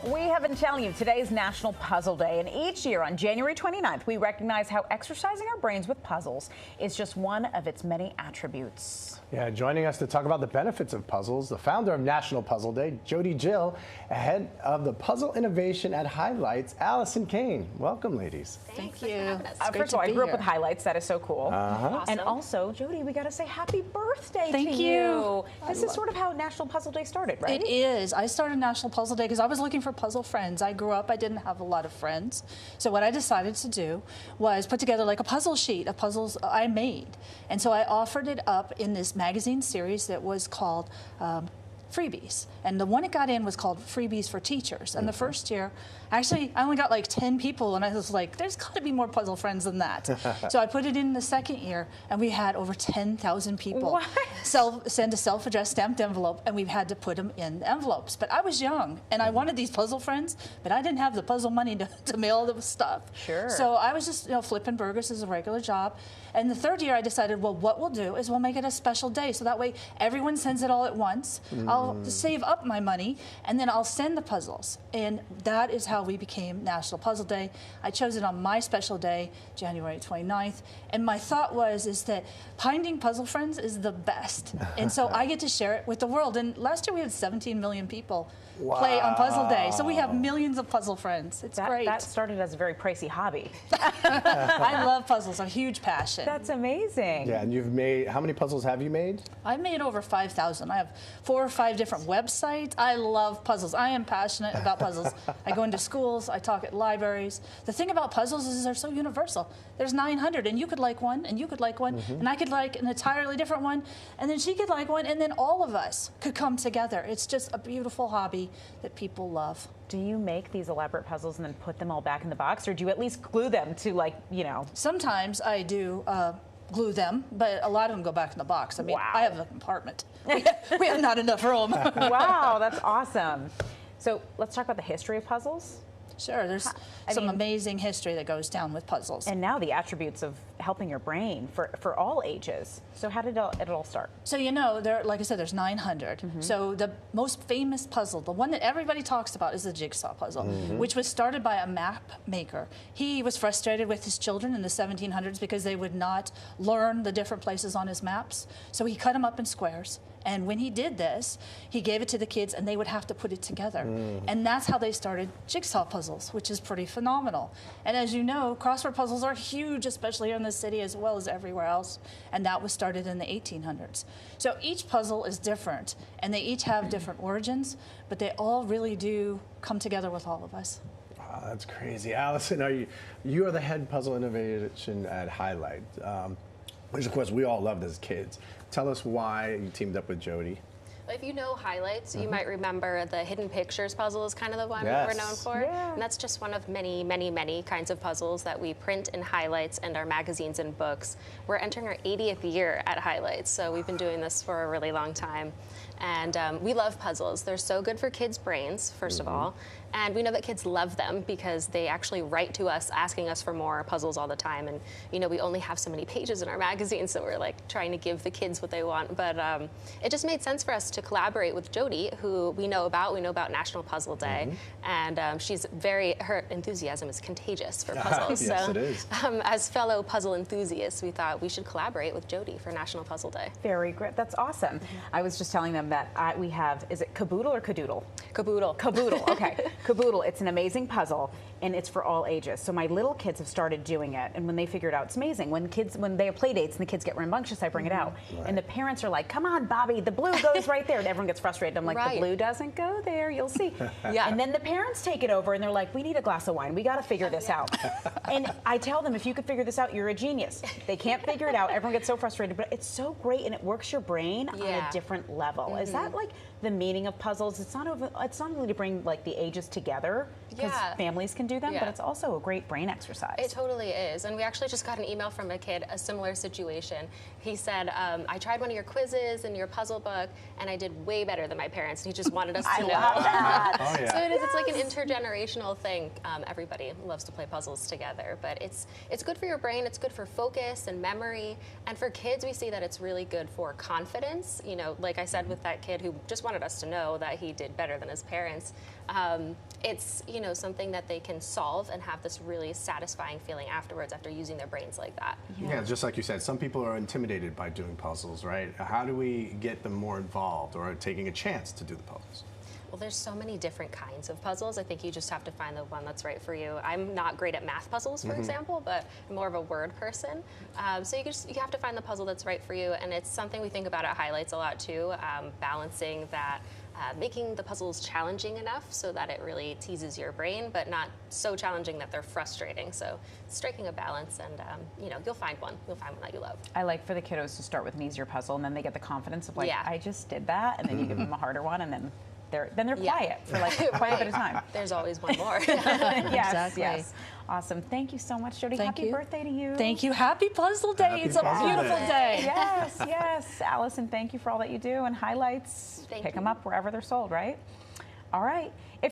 We have been telling you today's National Puzzle Day, and each year on January 29th, we recognize how exercising our brains with puzzles is just one of its many attributes. Yeah, joining us to talk about the benefits of puzzles, the founder of National Puzzle Day, Jodi Jill, head of the puzzle innovation at Highlights, Allison Kane. Welcome, ladies. Thank you. First of all, I grew up with Highlights. That is so cool. Awesome. And also, Jodi, we got to say happy birthday to Thank you. This is sort of how National Puzzle Day started, right? It is. I started National Puzzle Day because I was looking for puzzle friends. I grew up, I didn't have a lot of friends. So what I decided to do was put together like a puzzle sheet of puzzles I made. And so I offered it up in this magazine series that was called Freebies. And the one it got in was called Freebies for Teachers. And the first year, actually, I only got like 10 people, and I was like, there's got to be more puzzle friends than that. So I put it in the second year, and we had over 10,000 people send a self-addressed stamped envelope, and we've had to put them in the envelopes. But I was young, and I wanted these puzzle friends, but I didn't have the puzzle money to mail the stuff. Sure. So I was just, flipping burgers as a regular job. And the third year, I decided, well, what we'll do is we'll make it a special day, so that way everyone sends it all at once. I'll save up my money, and then I'll send the puzzles. And that is how we became National Puzzle Day. I chose it on my special day, January 29th. And my thought is that finding puzzle friends is the best. And so I get to share it with the world. And last year we had 17 million people play on Puzzle Day. So we have millions of puzzle friends. It's great. That started as a very pricey hobby. I love puzzles, a huge passion. That's amazing. Yeah, and you've made, how many puzzles have you made? I've made over 5,000. I have 4 or 5 different websites. I love puzzles. I am passionate about puzzles. I go into schools, I talk at libraries. The thing about puzzles is they're so universal. There's 900, and you could like one, and you could like one, and I could like an entirely different one, and then she could like one, and then all of us could come together. It's just a beautiful hobby that people love. Do you make these elaborate puzzles and then put them all back in the box, or do you at least glue them to, like, Sometimes I do glue them, but a lot of them go back in the box. I mean, Wow. I have a compartment. We have not enough room. Wow, that's awesome. So let's talk about the history of puzzles. Sure, there's some amazing history that goes down with puzzles. And now the attributes of helping your brain for all ages. So how did it all start? So like I said, there's 900. So the most famous puzzle, the one that everybody talks about, is the jigsaw puzzle, which was started by a map maker. He was frustrated with his children in the 1700s because they would not learn the different places on his maps. So he cut them up in squares. And when he did this, he gave it to the kids, and they would have to put it together. And that's how they started jigsaw puzzles, which is pretty phenomenal. And as you know, crossword puzzles are huge, especially here in the city as well as everywhere else. And that was started in the 1800s. So each puzzle is different, and they each have different origins, but they all really do come together with all of us. Wow, that's crazy. Allison, you are the head puzzle innovation at Highlight, which of course we all loved as kids. Tell us why you teamed up with Jodi. If you know Highlights, you might remember the Hidden Pictures puzzle is kind of the one we're known for. Yeah. And that's just one of many, many, many kinds of puzzles that we print in Highlights and our magazines and books. We're entering our 80th year at Highlights, so we've been doing this for a really long time. And we love puzzles. They're so good for kids' brains, first of all. And we know that kids love them because they actually write to us asking us for more puzzles all the time. And we only have so many pages in our magazine, so we're like trying to give the kids what they want. But it just made sense for us to collaborate with Jodi, who we know about. We know about National Puzzle Day. And her enthusiasm is contagious for puzzles. Yes, so, it is. As fellow puzzle enthusiasts, we thought we should collaborate with Jodi for National Puzzle Day. Very great. That's awesome. I was just telling them that we have, is it Caboodle or Cadoodle? Caboodle. Caboodle, okay. Caboodle, it's an amazing puzzle, and it's for all ages. So my little kids have started doing it, and when they figure it out, it's amazing. When they have play dates and the kids get rambunctious, I bring it out. And the parents are like, come on, Bobby, the blue goes right there. And everyone gets frustrated. I'm like, the blue doesn't go there, you'll see. And then the parents take it over, and they're like, we need a glass of wine. We got to figure this out. And I tell them, if you could figure this out, you're a genius. They can't figure it out. Everyone gets so frustrated, but it's so great, and it works your brain on a different level. Is that like the meaning of puzzles? It's not only to bring like the ages together, because families can do them, but it's also a great brain exercise. It totally is. And we actually just got an email from a kid, a similar situation. He said, I tried one of your quizzes and your puzzle book, and I did way better than my parents. And he just wanted us to know. Love that. Oh, yeah. So it's like an intergenerational thing. Everybody loves to play puzzles together, but it's good for your brain. It's good for focus and memory. And for kids, we see that it's really good for confidence. Like I said with that kid who just wanted us to know that he did better than his parents. it's, you know, something that they can solve and have this really satisfying feeling afterwards after using their brains like that. Yeah, just like you said, some people are intimidated by doing puzzles, right? How do we get them more involved or taking a chance to do the puzzles? Well, there's so many different kinds of puzzles. I think you just have to find the one that's right for you. I'm not great at math puzzles, for example, but I'm more of a word person. So you have to find the puzzle that's right for you, and it's something we think about at Highlights a lot too, balancing that, making the puzzles challenging enough so that it really teases your brain, but not so challenging that they're frustrating. So striking a balance, and you know, you'll find one. You'll find one that you love. I like for the kiddos to start with an easier puzzle, and then they get the confidence of like, Yeah. I just did that, and then you give them a harder one, and then they're Yeah. quiet for like quite a bit of time. There's always one more. Yes, Exactly. yes. Awesome. Thank you so much, Jodi. Thank Happy you. birthday to you. Thank you. Happy Puzzle Day. Happy It's a Puzzle beautiful Day. day. Yes, yes. Allison, thank you for all that you do. And Highlights, Thank pick you. them up wherever they're sold, right? All right. If